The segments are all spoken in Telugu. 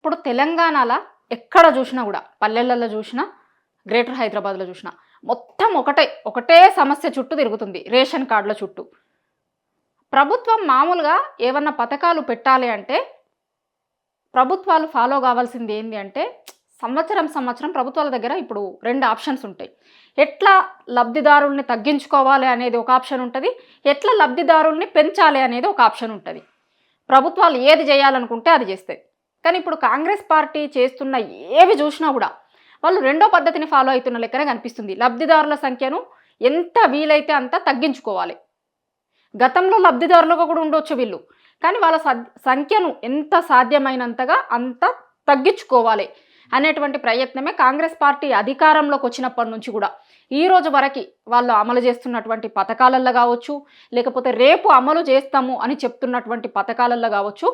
ఇప్పుడు తెలంగాణలో ఎక్కడ చూసినా కూడా పల్లెలలో చూసినా గ్రేటర్ హైదరాబాద్లో చూసినా మొత్తం ఒకటే సమస్య చుట్టూ తిరుగుతుంది, రేషన్ కార్డుల చుట్టూ. ప్రభుత్వం మామూలుగా ఏమన్నా పథకాలు పెట్టాలి అంటే ప్రభుత్వాలు ఫాలో కావాల్సింది ఏంటి అంటే సంవత్సరం ప్రభుత్వాల దగ్గర ఇప్పుడు రెండు ఆప్షన్స్ ఉంటాయి. ఎట్లా లబ్ధిదారుల్ని తగ్గించుకోవాలి అనేది ఒక ఆప్షన్ ఉంటుంది, ఎట్లా లబ్ధిదారుల్ని పెంచాలి అనేది ఒక ఆప్షన్ ఉంటుంది. ప్రభుత్వాలు ఏది చేయాలనుకుంటే అది చేస్తాయి. కానీ ఇప్పుడు కాంగ్రెస్ పార్టీ చేస్తున్న ఏవి చూసినా కూడా వాళ్ళు రెండో పద్ధతిని ఫాలో అవుతున్న లెక్కనే కనిపిస్తుంది. లబ్ధిదారుల సంఖ్యను ఎంత వీలైతే అంత తగ్గించుకోవాలి. గతంలో లబ్ధిదారులుగా కూడా ఉండొచ్చు వీళ్ళు, కానీ వాళ్ళ సంఖ్యను ఎంత సాధ్యమైనంతగా అంత తగ్గించుకోవాలి అనేటువంటి ప్రయత్నమే కాంగ్రెస్ పార్టీ అధికారంలోకి వచ్చినప్పటి నుంచి కూడా ఈ రోజు వరకు వాళ్ళు అమలు చేస్తున్నటువంటి పథకాలల్లో కావచ్చు, లేకపోతే రేపు అమలు చేస్తాము అని చెప్తున్నటువంటి పథకాలల్లో కావచ్చు,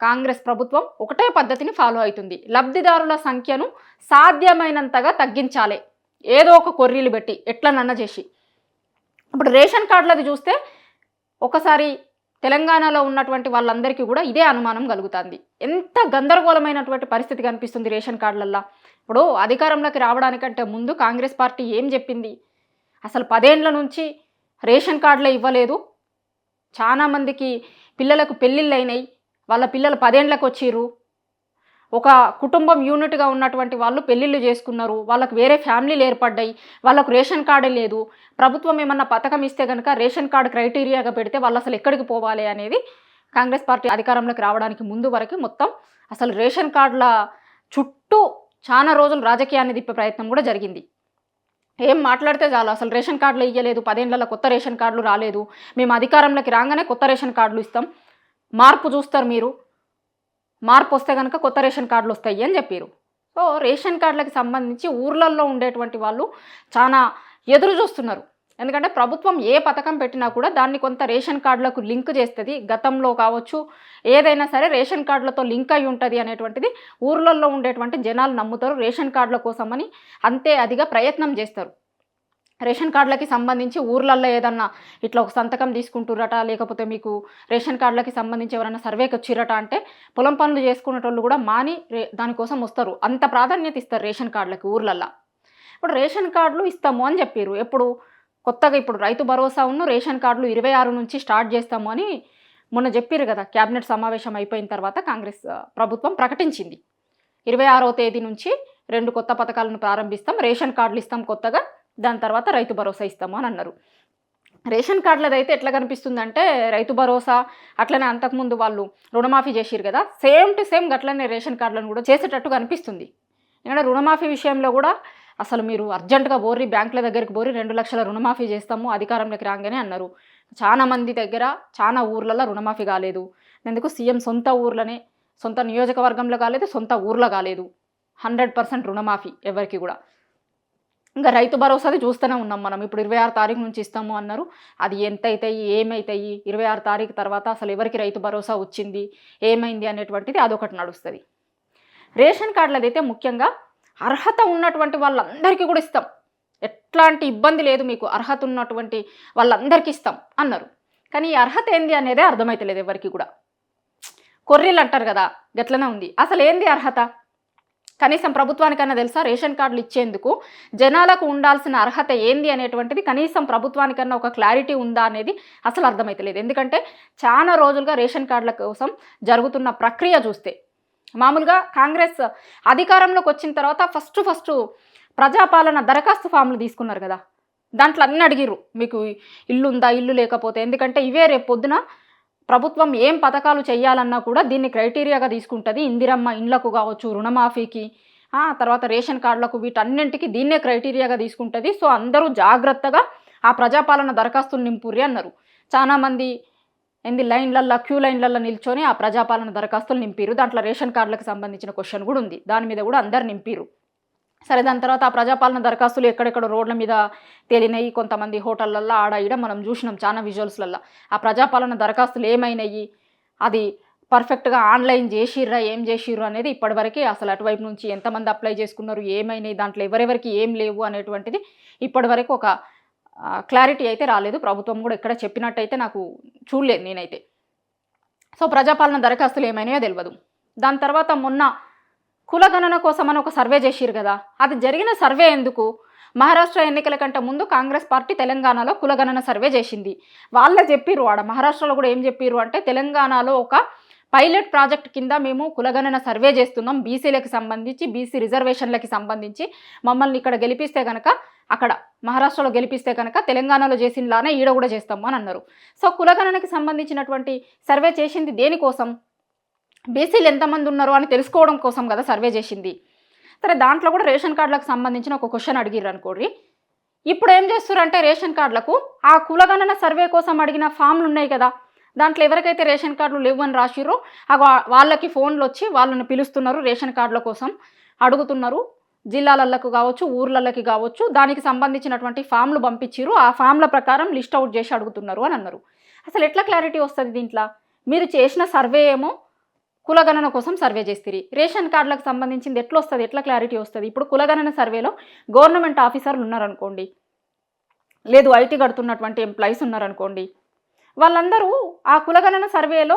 కాంగ్రెస్ ప్రభుత్వం ఒకటే పద్ధతిని ఫాలో అవుతుంది. లబ్ధిదారుల సంఖ్యను సాధ్యమైనంతగా తగ్గించాలి, ఏదో ఒక కొర్రీలు పెట్టి ఎట్లనన్నా చేసి. ఇప్పుడు రేషన్ కార్డులది చూస్తే ఒకసారి తెలంగాణలో ఉన్నటువంటి వాళ్ళందరికీ కూడా ఇదే అనుమానం కలుగుతుంది. ఎంత గందరగోళమైనటువంటి పరిస్థితి కనిపిస్తుంది రేషన్ కార్డులల్లో. ఇప్పుడు అధికారంలోకి రావడానికంటే ముందు కాంగ్రెస్ పార్టీ ఏం చెప్పింది? అసలు 10 ఏండ్ల నుంచి రేషన్ కార్డులే ఇవ్వలేదు, చాలామందికి పిల్లలకు పెళ్ళిళ్ళు అయినాయి, వాళ్ళ పిల్లలు 10 ఏండ్లకు వచ్చిర్రు, ఒక కుటుంబం యూనిట్గా ఉన్నటువంటి వాళ్ళు పెళ్ళిళ్ళు చేసుకున్నారు, వాళ్ళకు వేరే ఫ్యామిలీలు ఏర్పడ్డాయి, వాళ్ళకు రేషన్ కార్డు లేదు, ప్రభుత్వం ఏమన్నా పథకం ఇస్తే కనుక రేషన్ కార్డు క్రైటీరియాగా పెడితే వాళ్ళు అసలు ఎక్కడికి పోవాలి అనేది కాంగ్రెస్ పార్టీ అధికారంలోకి రావడానికి ముందు వరకు మొత్తం అసలు రేషన్ కార్డుల చుట్టూ చాలా రోజులు రాజకీయాన్ని తిప్పే ప్రయత్నం కూడా జరిగింది. ఏం మాట్లాడితే చాలు, అసలు రేషన్ కార్డులు ఇవ్వలేదు, 10 ఏండ్లలో కొత్త రేషన్ కార్డులు రాలేదు, మేము అధికారంలోకి రాగానే కొత్త రేషన్ కార్డులు ఇస్తాం, మార్పు చూస్తారు మీరు, మార్పు వస్తే కనుక కొత్త రేషన్ కార్డులు వస్తాయి అని చెప్పారు. సో రేషన్ కార్డులకు సంబంధించి ఊర్లల్లో ఉండేటువంటి వాళ్ళు చాలా ఎదురు చూస్తున్నారు. ఎందుకంటే ప్రభుత్వం ఏ పథకం పెట్టినా కూడా దాన్ని కొంత రేషన్ కార్డులకు లింక్ చేస్తుంది. గతంలో కావచ్చు ఏదైనా సరే రేషన్ కార్డులతో లింక్ అయి ఉంటుంది అనేటువంటిది ఊర్లలో ఉండేటువంటి జనాలు నమ్ముతారు. రేషన్ కార్డుల కోసమని అంతే అదిగా ప్రయత్నం చేస్తారు. రేషన్ కార్డులకి సంబంధించి ఊర్లల్లో ఏదన్నా ఇట్లా ఒక సంతకం తీసుకుంటురట, లేకపోతే మీకు రేషన్ కార్డులకి సంబంధించి ఎవరైనా సర్వేకి వచ్చిరట అంటే పొలం పనులు చేసుకునేటోళ్ళు కూడా మాని దానికోసం వస్తారు. అంత ప్రాధాన్యత ఇస్తారు రేషన్ కార్డులకి ఊర్లల్లో. ఇప్పుడు రేషన్ కార్డులు ఇస్తాము అని చెప్పారు. ఎప్పుడు కొత్తగా ఇప్పుడు రైతు భరోసా ఉన్న రేషన్ కార్డులు 26 నుంచి స్టార్ట్ చేస్తాము అని మొన్న చెప్పారు కదా, క్యాబినెట్ సమావేశం అయిపోయిన తర్వాత కాంగ్రెస్ ప్రభుత్వం ప్రకటించింది. 26వ తేదీ నుంచి 2 కొత్త పథకాలను ప్రారంభిస్తాం, రేషన్ కార్డులు ఇస్తాం కొత్తగా, దాని తర్వాత రైతు భరోసా ఇస్తాము అని అన్నారు. రేషన్ కార్డులది అయితే ఎట్లా కనిపిస్తుందంటే రైతు భరోసా అట్లనే అంతకుముందు వాళ్ళు రుణమాఫీ చేసిరు కదా, సేమ్ టు సేమ్ గట్లనే రేషన్ కార్డులను కూడా చేసేటట్టు కనిపిస్తుంది. ఎందుకంటే రుణమాఫీ విషయంలో కూడా అసలు మీరు అర్జెంటుగా బోర్రి బ్యాంకుల దగ్గరికి బోర్రి 2 లక్షల రుణమాఫీ చేస్తాము అధికారంలోకి రాగానే అన్నారు. చాలా మంది దగ్గర చాలా ఊర్లలో రుణమాఫీ కాలేదు. ఎందుకు? సీఎం సొంత ఊర్లోనే, సొంత నియోజకవర్గంలో కాలేదు, సొంత ఊర్లో కాలేదు. 100% రుణమాఫీ ఎవరికి కూడా. ఇంకా రైతు భరోసాది చూస్తూనే ఉన్నాం మనం. ఇప్పుడు 26 తారీఖు నుంచి ఇస్తాము అన్నారు. అది ఎంత అవుతాయి, ఏమవుతాయి, 26 తారీఖు తర్వాత అసలు ఎవరికి రైతు భరోసా వచ్చింది, ఏమైంది అనేటువంటిది అదొకటి నడుస్తుంది. రేషన్ కార్డులది అయితే ముఖ్యంగా అర్హత ఉన్నటువంటి వాళ్ళందరికీ కూడా ఇస్తాం, ఎట్లాంటి ఇబ్బంది లేదు మీకు, అర్హత ఉన్నటువంటి వాళ్ళందరికీ ఇస్తాం అన్నారు. కానీ ఈ అర్హత ఏంది అనేదే అర్థమైతలేదు ఎవరికి కూడా. కొర్రీలు అంటారు కదా, గట్లనే ఉంది. అసలు ఏంది అర్హత? కనీసం ప్రభుత్వానికన్నా తెలుసా? రేషన్ కార్డులు ఇచ్చేందుకు జనాలకు ఉండాల్సిన అర్హత ఏంది అనేటువంటిది కనీసం ప్రభుత్వానికన్నా ఒక క్లారిటీ ఉందా అనేది అసలు అర్థమైతలేదు. ఎందుకంటే చాలా రోజులుగా రేషన్ కార్డుల కోసం జరుగుతున్న ప్రక్రియ చూస్తే, మామూలుగా కాంగ్రెస్ అధికారంలోకి వచ్చిన తర్వాత ఫస్ట్ ప్రజాపాలన దరఖాస్తు ఫామ్లు తీసుకున్నారు కదా, దాంట్లో అన్నీ అడిగిర్రు మీకు ఇల్లు ఉందా, ఇల్లు లేకపోతే. ఎందుకంటే ఇవే రేపు పొద్దున ప్రభుత్వం ఏం పథకాలు చేయాలన్నా కూడా దీన్ని క్రైటీరియాగా తీసుకుంటుంది. ఇందిరమ్మ ఇండ్లకు కావచ్చు, రుణమాఫీకి, తర్వాత రేషన్ కార్డులకు, వీటన్నింటికి దీన్నే క్రైటీరియాగా తీసుకుంటుంది. సో అందరూ జాగ్రత్తగా ఆ ప్రజాపాలన దరఖాస్తులు నింపుర్రి అన్నారు. చాలామంది లైన్లల్లో, క్యూ లైన్లలో నిల్చొని ఆ ప్రజాపాలన దరఖాస్తులు నింపిరు. దాంట్లో రేషన్ కార్డులకు సంబంధించిన క్వశ్చన్ కూడా ఉంది, దాని మీద కూడా అందరు నింపిరు. సరే, దాని తర్వాత ఆ ప్రజాపాలన దరఖాస్తులు ఎక్కడెక్కడ రోడ్ల మీద తేలినాయి, కొంతమంది హోటళ్ళల్లో ఆడ ఈడ మనం చూసినాం చాలా విజువల్స్లలో. ఆ ప్రజాపాలన దరఖాస్తులు ఏమైనాయి, అది పర్ఫెక్ట్గా ఆన్లైన్ చేసిర్రా, ఏం చేసిర్రు అనేది ఇప్పటివరకు అసలు అటువైపు నుంచి ఎంతమంది అప్లై చేసుకున్నారు, ఏమైనాయి, దాంట్లో ఎవరెవరికి ఏం లేవు అనేటువంటిది ఇప్పటివరకు ఒక క్లారిటీ అయితే రాలేదు. ప్రభుత్వం కూడా ఎక్కడ చెప్పినట్టయితే నాకు చూడలేదు నేనైతే. సో ప్రజాపాలన దరఖాస్తులు ఏమైనాయో తెలియదు. దాని తర్వాత మొన్న కులగణన కోసం అని ఒక సర్వే చేసిరు కదా, అది జరిగిన సర్వే ఎందుకు? మహారాష్ట్ర ఎన్నికల కంటే ముందు కాంగ్రెస్ పార్టీ తెలంగాణలో కులగణన సర్వే చేసింది. వాళ్ళే చెప్పిర్రు, ఆడ మహారాష్ట్రలో కూడా ఏం చెప్పిర్రు అంటే, తెలంగాణలో ఒక పైలట్ ప్రాజెక్ట్ కింద మేము కులగణన సర్వే చేస్తున్నాం, బీసీలకు సంబంధించి, బీసీ రిజర్వేషన్లకి సంబంధించి. మమ్మల్ని ఇక్కడ గెలిపిస్తే కనుక, అక్కడ మహారాష్ట్రలో గెలిపిస్తే కనుక తెలంగాణలో చేసినలానే ఈడ కూడా చేస్తాము అని అన్నారు. సో కులగణనకి సంబంధించినటువంటి సర్వే చేసింది దేనికోసం? బీసీలు ఎంతమంది ఉన్నారు అని తెలుసుకోవడం కోసం కదా సర్వే చేసింది. సరే, దాంట్లో కూడా రేషన్ కార్డులకు సంబంధించిన ఒక క్వశ్చన్ అడిగిర్రు అనుకోండి. ఇప్పుడు ఏం చేస్తారంటే, రేషన్ కార్డులకు ఆ కులగణన సర్వే కోసం అడిగిన ఫామ్లు ఉన్నాయి కదా, దాంట్లో ఎవరికైతే రేషన్ కార్డులు లేవని రాసిర్రో వాళ్ళకి ఫోన్లు వచ్చి వాళ్ళని పిలుస్తున్నారు, రేషన్ కార్డుల కోసం అడుగుతున్నారు. జిల్లాలకు కావచ్చు, ఊర్లకి కావచ్చు, దానికి సంబంధించినటువంటి ఫామ్లు పంపించిర్రు, ఆ ఫామ్ల ప్రకారం లిస్ట్ అవుట్ చేసి అడుగుతున్నారు అని అన్నారు. అసలు ఎట్లా క్లారిటీ వస్తుంది దీంట్లో? మీరు చేసిన సర్వే ఏమో కులగణన కోసం సర్వే చేస్తారు, రేషన్ కార్డులకు సంబంధించింది ఎట్లా వస్తుంది, ఎట్లా క్లారిటీ వస్తుంది? ఇప్పుడు కులగణన సర్వేలో గవర్నమెంట్ ఆఫీసర్లు ఉన్నారనుకోండి, లేదు ఐటీ కడుతున్నటువంటి ఎంప్లాయీస్ ఉన్నారనుకోండి, వాళ్ళందరూ ఆ కులగణన సర్వేలో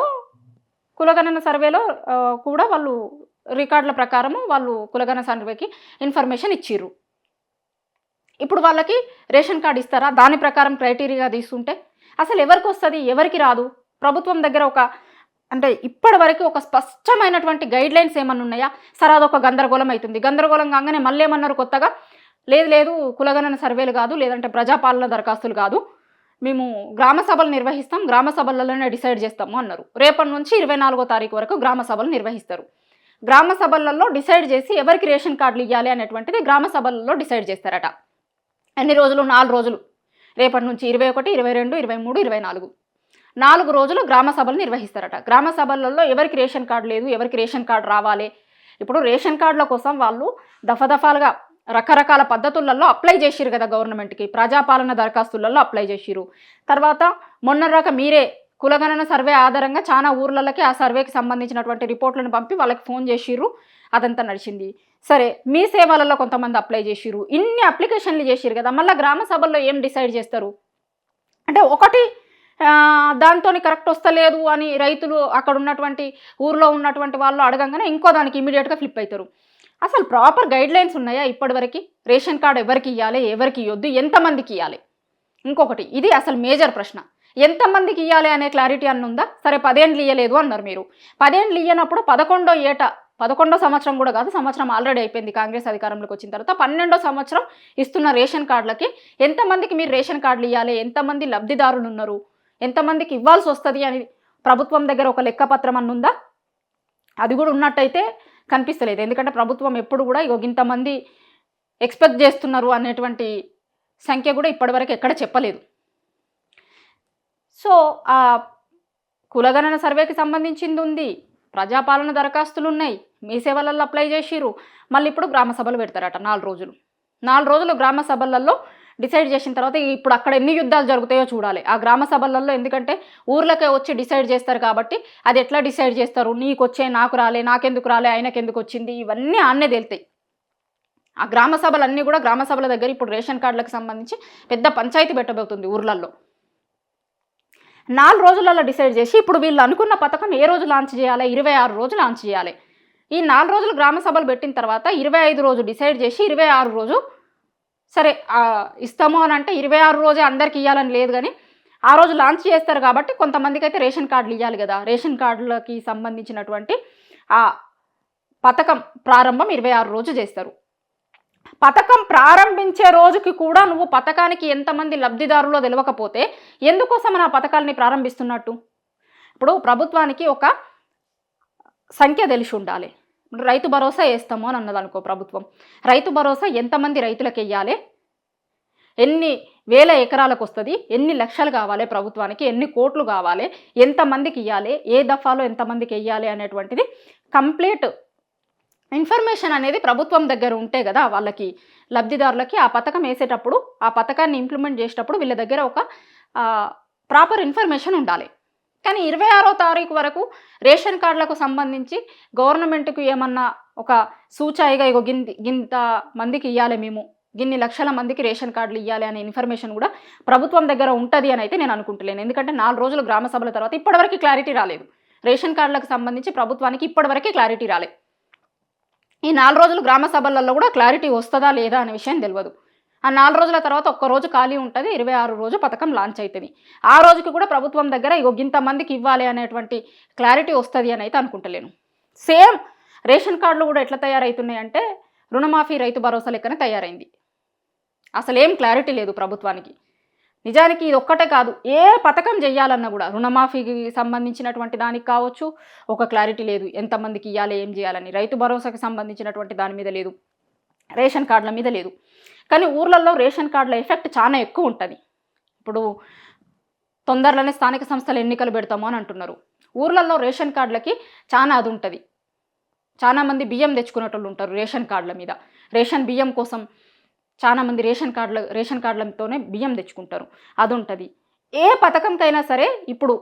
కూడా వాళ్ళు రికార్డుల ప్రకారము వాళ్ళు కులగణన సర్వేకి ఇన్ఫర్మేషన్ ఇచ్చిర్రు. ఇప్పుడు వాళ్ళకి రేషన్ కార్డు ఇస్తారా? దాని ప్రకారం క్రైటీరియా తీసుకుంటే అసలు ఎవరికి వస్తుంది, ఎవరికి రాదు? ప్రభుత్వం దగ్గర అంటే ఇప్పటి వరకు ఒక స్పష్టమైనటువంటి గైడ్లైన్స్ ఏమన్నా ఉన్నాయా? సరే, అదొక గందరగోళం అవుతుంది. గందరగోళం కాగానే మళ్ళీ ఏమన్నారు కొత్తగా, లేదు కులగణన సర్వేలు కాదు, లేదంటే ప్రజాపాలన దరఖాస్తులు కాదు, మేము గ్రామ సభలు నిర్వహిస్తాం, గ్రామ సభలలోనే డిసైడ్ చేస్తాము అన్నారు. రేపటి నుంచి 24వ తారీఖు వరకు గ్రామ సభలు నిర్వహిస్తారు. గ్రామ సభలలో డిసైడ్ చేసి ఎవరికి రేషన్ కార్డులు ఇవ్వాలి అనేటువంటిది గ్రామ సభలలో డిసైడ్ చేస్తారట. ఎన్ని రోజులు? 4 రోజులు. రేపటి నుంచి 21, 22, 23, 24 4 రోజులు గ్రామ సభలు నిర్వహిస్తారట. గ్రామ సభలలో ఎవరికి రేషన్ కార్డు లేదు, ఎవరికి రేషన్ కార్డు రావాలి. ఇప్పుడు రేషన్ కార్డుల కోసం వాళ్ళు దఫాలుగా రకరకాల పద్ధతులలో అప్లై చేసిరు కదా గవర్నమెంట్కి, ప్రజాపాలన దరఖాస్తులలో అప్లై చేసిరు. తర్వాత మొన్నరాక మీరే కులగణన సర్వే ఆధారంగా చాలా ఊర్లకి ఆ సర్వేకి సంబంధించినటువంటి రిపోర్ట్లను పంపి వాళ్ళకి ఫోన్ చేసిర్రు, అదంతా నడిచింది. సరే, మీ సేవలలో కొంతమంది అప్లై చేసిర్రు, ఇన్ని అప్లికేషన్లు చేసిరు కదా, మళ్ళీ గ్రామ సభల్లో ఏం డిసైడ్ చేస్తారు అంటే, ఒకటి దాంతో కరెక్ట్ వస్తలేదు అని రైతులు అక్కడ ఉన్నటువంటి ఊర్లో ఉన్నటువంటి వాళ్ళు అడగంగానే ఇంకో దానికి ఇమీడియట్గా ఫ్లిప్ అవుతారు. అసలు ప్రాపర్ గైడ్లైన్స్ ఉన్నాయా ఇప్పటివరకు? రేషన్ కార్డు ఎవరికి ఇవ్వాలి, ఎవరికి ఇవ్వద్దు, ఎంతమందికి ఇవ్వాలి? ఇంకొకటి, ఇది అసలు మేజర్ ప్రశ్న, ఎంతమందికి ఇవ్వాలి అనే క్లారిటీ అన్న ఉందా? సరే, 10 ఏళ్ళు ఇవ్వలేదు అన్నారు మీరు. 10 ఏళ్ళు ఇవ్వనప్పుడు 11వ సంవత్సరం కూడా కాదు, సంవత్సరం ఆల్రెడీ అయిపోయింది కాంగ్రెస్ అధికారంలోకి వచ్చిన తర్వాత. 12వ సంవత్సరం ఇస్తున్న రేషన్ కార్డులకి ఎంతమందికి మీరు రేషన్ కార్డులు ఇవ్వాలి, ఎంతమంది లబ్ధిదారులు ఉన్నారు, ఎంతమందికి ఇవ్వాల్సి వస్తుంది అని ప్రభుత్వం దగ్గర ఒక లెక్కపత్రం అన్న ఉందా? అది కూడా ఉన్నట్టయితే కనిపిస్తలేదు. ఎందుకంటే ప్రభుత్వం ఎప్పుడు కూడా ఇంతమంది ఎక్స్పెక్ట్ చేస్తున్నారు అనేటువంటి సంఖ్య కూడా ఇప్పటివరకు ఎక్కడ చెప్పలేదు. సో ఆ కులగణన సర్వేకి సంబంధించింది ఉంది, ప్రజాపాలన దరఖాస్తులు ఉన్నాయి, మీ సేవలలో అప్లై చేసిరు, మళ్ళీ ఇప్పుడు గ్రామ సభలు పెడతారట 4 రోజులు గ్రామ సభలలో డిసైడ్ చేసిన తర్వాత ఇప్పుడు అక్కడ ఎన్ని యుద్ధాలు జరుగుతాయో చూడాలి ఆ గ్రామ సభలలో. ఎందుకంటే ఊర్లకే వచ్చి డిసైడ్ చేస్తారు కాబట్టి అది ఎట్లా డిసైడ్ చేస్తారు, నీకు వచ్చే నాకు రాలే, నాకెందుకు రాలే, ఆయనకు ఎందుకు వచ్చింది, ఇవన్నీ ఆన్నే తేలుతాయి. ఆ గ్రామ సభలన్నీ కూడా గ్రామ సభల దగ్గర ఇప్పుడు రేషన్ కార్డులకు సంబంధించి పెద్ద పంచాయతీ పెట్టబోతుంది ఊర్లలో. 4 రోజులలో డిసైడ్ చేసి ఇప్పుడు వీళ్ళు అనుకున్న పథకం ఏ రోజు లాంచ్ చేయాలి? 26 రోజు లాంచ్ చేయాలి. ఈ 4 రోజులు గ్రామ సభలు పెట్టిన తర్వాత 25 రోజు డిసైడ్ చేసి 26 రోజు సరే ఇస్తాము అని అంటే 26 రోజే అందరికి ఇవ్వాలని లేదు, కానీ ఆ రోజు లాంచ్ చేస్తారు కాబట్టి కొంతమందికి అయితే రేషన్ కార్డులు ఇవ్వాలి కదా. రేషన్ కార్డులకి సంబంధించినటువంటి ఆ పథకం ప్రారంభం 26 రోజు చేస్తారు. పథకం ప్రారంభించే రోజుకి కూడా నువ్వు పథకానికి ఎంతమంది లబ్ధిదారులో తెలియకపోతే ఎందుకోసం ఆ పథకాలని ప్రారంభిస్తున్నట్టు? ఇప్పుడు ప్రభుత్వానికి ఒక సంఖ్య తెలిసి ఉండాలి. రైతు భరోసా వేస్తాము అని అన్నది అనుకో ప్రభుత్వం, రైతు భరోసా ఎంతమంది రైతులకు వెయ్యాలి, ఎన్ని వేల ఎకరాలకు వస్తుంది, ఎన్ని లక్షలు కావాలి ప్రభుత్వానికి, ఎన్ని కోట్లు కావాలి, ఎంతమందికి ఇవ్వాలి, ఏ దఫాలో ఎంతమందికి వెయ్యాలి అనేటువంటిది కంప్లీట్ ఇన్ఫర్మేషన్ అనేది ప్రభుత్వం దగ్గర ఉంటే కదా వాళ్ళకి లబ్ధిదారులకి ఆ పథకం వేసేటప్పుడు, ఆ పథకాన్ని ఇంప్లిమెంట్ చేసేటప్పుడు వీళ్ళ దగ్గర ఒక ప్రాపర్ ఇన్ఫర్మేషన్ ఉండాలి. కానీ 26వ తారీఖు వరకు రేషన్ కార్డులకు సంబంధించి గవర్నమెంట్కు ఏమన్నా ఒక సూచాయిగా గింత మందికి ఇవ్వాలి, మేము గిన్ని లక్షల మందికి రేషన్ కార్డులు ఇవ్వాలి అనే ఇన్ఫర్మేషన్ కూడా ప్రభుత్వం దగ్గర ఉంటుంది అని అయితే నేను అనుకుంటలేను. ఎందుకంటే 4 రోజులు గ్రామ సభల తర్వాత ఇప్పటివరకు క్లారిటీ రాలేదు. రేషన్ కార్డులకు సంబంధించి ప్రభుత్వానికి ఇప్పటివరకు క్లారిటీ రాలేదు. ఈ 4 రోజులు గ్రామ సభలలో కూడా క్లారిటీ వస్తుందా లేదా అనే విషయం తెలియదు. ఆ 4 రోజుల తర్వాత ఒక్క రోజు ఖాళీ ఉంటుంది, 26 రోజు పథకం లాంచ్ అవుతుంది. ఆ రోజుకి కూడా ప్రభుత్వం దగ్గర ఇంతమందికి ఇవ్వాలి అనేటువంటి క్లారిటీ వస్తుంది అని అయితే అనుకుంటలేను. సేమ్ రేషన్ కార్డులు కూడా ఎట్లా తయారవుతున్నాయి అంటే రుణమాఫీ రైతు భరోసా లెక్కనే తయారైంది. అసలు ఏం క్లారిటీ లేదు ప్రభుత్వానికి. నిజానికి ఇది ఒక్కటే కాదు, ఏ పథకం చేయాలన్నా కూడా రుణమాఫీకి సంబంధించినటువంటి దానికి కావచ్చు ఒక క్లారిటీ లేదు, ఎంతమందికి ఇవ్వాలి ఏం చేయాలని. రైతు భరోసాకి సంబంధించినటువంటి దాని మీద లేదు, రేషన్ కార్డుల మీద లేదు. కానీ ఊర్లలో రేషన్ కార్డుల ఎఫెక్ట్ చాలా ఎక్కువ ఉంటుంది. ఇప్పుడు తొందరలోనే స్థానిక సంస్థల ఎన్నికలు పెడతాము అని అంటున్నారు. ఊర్లలో రేషన్ కార్డులకి చాలా అది ఉంటుంది. చాలామంది బియ్యం తెచ్చుకునేటోళ్ళు ఉంటారు రేషన్ కార్డుల మీద. రేషన్ బియ్యం కోసం చాలామంది రేషన్ కార్డులతోనే బియ్యం తెచ్చుకుంటారు, అది ఉంటుంది. ఏ పథకంకైనా సరే ఇప్పుడు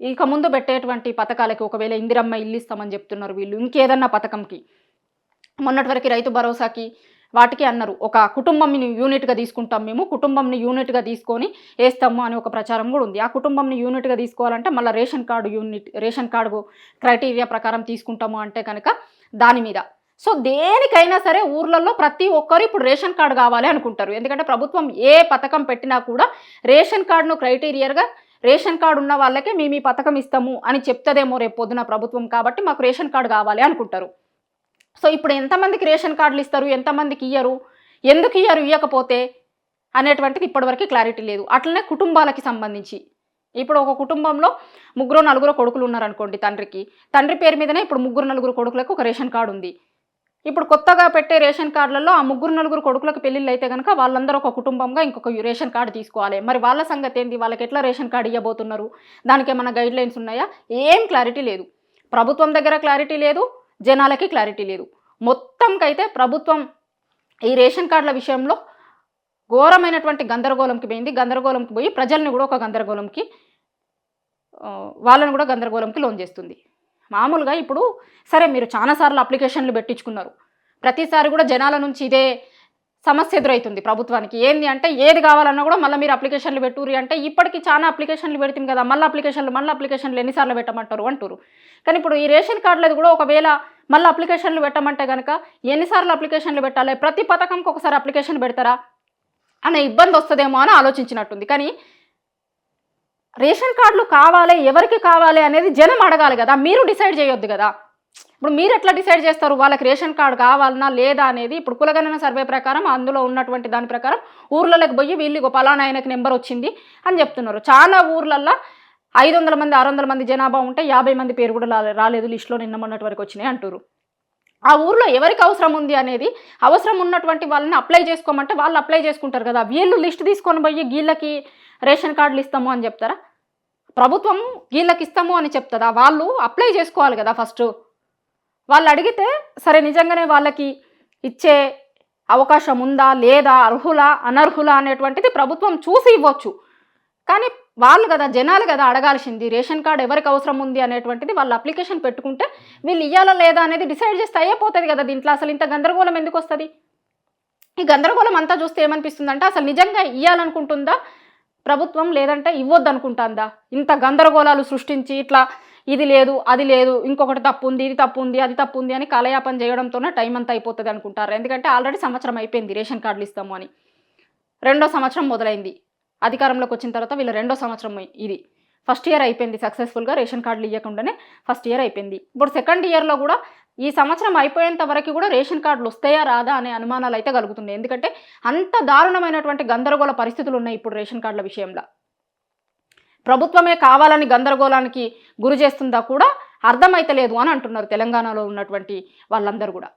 ఇక ముందు పెట్టేటువంటి పథకాలకి, ఒకవేళ ఇందిరమ్మ ఇల్లు ఇస్తామని చెప్తున్నారు వీళ్ళు, ఇంకేదన్నా పథకంకి, మొన్నటి వరకు రైతు భరోసాకి వాటికి అన్నారు ఒక కుటుంబంని యూనిట్గా తీసుకుంటాం, మేము కుటుంబంని యూనిట్గా తీసుకొని వేస్తాము అని ఒక ప్రచారం కూడా ఉంది. ఆ కుటుంబంని యూనిట్గా తీసుకోవాలంటే మళ్ళీ రేషన్ కార్డు క్రైటీరియా ప్రకారం తీసుకుంటాము అంటే కనుక దాని మీద. సో దేనికైనా సరే ఊర్లలో ప్రతి ఒక్కరు ఇప్పుడు రేషన్ కార్డు కావాలి అనుకుంటారు. ఎందుకంటే ప్రభుత్వం ఏ పథకం పెట్టినా కూడా రేషన్ కార్డును క్రైటీరియాగా, రేషన్ కార్డు ఉన్న వాళ్ళకే మేము ఈ పథకం ఇస్తాము అని చెప్తుందేమో రేపు పొద్దున ప్రభుత్వం, కాబట్టి మాకు రేషన్ కార్డు కావాలి అనుకుంటారు. సో ఇప్పుడు ఎంతమందికి రేషన్ కార్డులు ఇస్తారు, ఎంతమందికి ఇయ్యరు, ఎందుకు ఇయ్యరు, ఇవ్వకపోతే అనేటువంటిది ఇప్పటివరకు క్లారిటీ లేదు. అట్లనే కుటుంబాలకి సంబంధించి ఇప్పుడు ఒక కుటుంబంలో 3-4 కొడుకులు ఉన్నారనుకోండి, తండ్రి పేరు మీదనే ఇప్పుడు 3-4 కొడుకులకు ఒక రేషన్ కార్డు ఉంది. ఇప్పుడు కొత్తగా పెట్టే రేషన్ కార్డులలో ఆ 3-4 కొడుకులకు పెళ్ళిళ్ళు అయితే కనుక వాళ్ళందరూ ఒక కుటుంబంగా ఇంకొక రేషన్ కార్డు తీసుకోవాలి. మరి వాళ్ళ సంగతి ఏంది, వాళ్ళకి ఎట్లా రేషన్ కార్డు ఇవ్వబోతున్నారు, దానికి ఏమైనా గైడ్ లైన్స్ ఉన్నాయా, ఏం క్లారిటీ లేదు. ప్రభుత్వం దగ్గర క్లారిటీ లేదు, జనాలకి క్లారిటీ లేదు. మొత్తంకైతే ప్రభుత్వం ఈ రేషన్ కార్డుల విషయంలో ఘోరమైనటువంటి గందరగోళంకి పోయి ప్రజల్ని కూడా ఒక వాళ్ళని కూడా గందరగోళంకి లోన్ చేస్తుంది. మామూలుగా ఇప్పుడు సరే మీరు చాలాసార్లు అప్లికేషన్లు పెట్టించుకున్నారు, ప్రతిసారి కూడా జనాల నుంచి ఇదే సమస్య ఎదురవుతుంది ప్రభుత్వానికి. ఏంది అంటే ఏది కావాలన్నా కూడా మళ్ళీ మీరు అప్లికేషన్లు పెట్టుర్రి అంటే, ఇప్పటికి చాలా అప్లికేషన్లు పెడతాం కదా, మళ్ళీ అప్లికేషన్లు ఎన్నిసార్లు పెట్టమంటారు అంటారు. కానీ ఇప్పుడు ఈ రేషన్ కార్డులది కూడా ఒకవేళ మళ్ళీ అప్లికేషన్లు పెట్టమంటే కనుక ఎన్నిసార్లు అప్లికేషన్లు పెట్టాలి, ప్రతి పథకంకి ఒకసారి అప్లికేషన్ పెడతారా అనే ఇబ్బంది వస్తుందేమో అని ఆలోచించినట్టుంది. కానీ రేషన్ కార్డులు కావాలి, ఎవరికి కావాలి అనేది జనం అడగాలి కదా, మీరు డిసైడ్ చేయొద్దు కదా. ఇప్పుడు మీరు ఎట్లా డిసైడ్ చేస్తారు వాళ్ళకి రేషన్ కార్డు కావాలన్నా లేదా అనేది? ఇప్పుడు కులగణన సర్వే ప్రకారం అందులో ఉన్నటువంటి దాని ప్రకారం ఊర్లలోకి పోయి వీళ్ళు పలానా ఆయనకి నెంబర్ వచ్చింది అని చెప్తున్నారు. చాలా ఊర్లల్లో 500 మంది 600 మంది జనాభా ఉంటే 50 మంది పేరు కూడా రాలేదు లిస్టులో, నిన్న మొన్నటి వరకు వచ్చినాయి అంటారు. ఆ ఊర్లో ఎవరికి అవసరం ఉంది అనేది, అవసరం ఉన్నటువంటి వాళ్ళని అప్లై చేసుకోమంటే వాళ్ళు అప్లై చేసుకుంటారు కదా. వీళ్ళు లిస్ట్ తీసుకొని పోయి వీళ్ళకి రేషన్ కార్డులు ఇస్తాము అని చెప్తారా? ప్రభుత్వం వీళ్ళకి ఇస్తాము అని చెప్తుందా? వాళ్ళు అప్లై చేసుకోవాలి కదా ఫస్ట్. వాళ్ళు అడిగితే సరే నిజంగానే వాళ్ళకి ఇచ్చే అవకాశం ఉందా లేదా, అర్హులా అనర్హులా అనేటువంటిది ప్రభుత్వం చూసి ఇవ్వచ్చు. కానీ వాళ్ళు కదా, జనాలు కదా అడగాల్సింది. రేషన్ కార్డు ఎవరికి అవసరం ఉంది అనేటువంటిది వాళ్ళు అప్లికేషన్ పెట్టుకుంటే వీళ్ళు ఇవ్వాలా లేదా అనేది డిసైడ్ చేస్తే అయిపోతుంది కదా. దీంట్లో అసలు ఇంత గందరగోళం ఎందుకు వస్తుంది? ఈ గందరగోళం అంతా చూస్తే ఏమనిపిస్తుంది అంటే అసలు నిజంగా ఇవ్వాలనుకుంటుందా ప్రభుత్వం, లేదంటే ఇవ్వద్దు అనుకుంటుందా? ఇంత గందరగోళాలు సృష్టించి ఇట్లా ఇది లేదు అది లేదు, ఇంకొకటి తప్పు ఉంది, ఇది తప్పు ఉంది, అది తప్పు ఉంది అని కాలయాపన చేయడంతోనే టైం అంతా అయిపోతుంది అనుకుంటారు. ఎందుకంటే ఆల్రెడీ సంవత్సరం అయిపోయింది రేషన్ కార్డులు ఇస్తాము అని, 2వ సంవత్సరం మొదలైంది. అధికారంలోకి వచ్చిన తర్వాత వీళ్ళ 2వ సంవత్సరం ఇది. ఫస్ట్ ఇయర్ అయిపోయింది సక్సెస్ఫుల్గా, రేషన్ కార్డులు ఇవ్వకుండానే ఫస్ట్ ఇయర్ అయిపోయింది. ఇప్పుడు సెకండ్ ఇయర్లో కూడా ఈ సంవత్సరం అయిపోయేంత వరకు కూడా రేషన్ కార్డులు వస్తాయా రాదా అనే అనుమానాలు అయితే కలుగుతున్నాయి. ఎందుకంటే అంత దారుణమైనటువంటి గందరగోళ పరిస్థితులు ఉన్నాయి ఇప్పుడు రేషన్ కార్డుల విషయంలో. ప్రభుత్వమే కావాలని గందరగోళానికి గురి చేస్తుందా కూడా అర్థమైతలేదు అని అంటున్నారు తెలంగాణలో ఉన్నటువంటి వాళ్ళందరూ కూడా.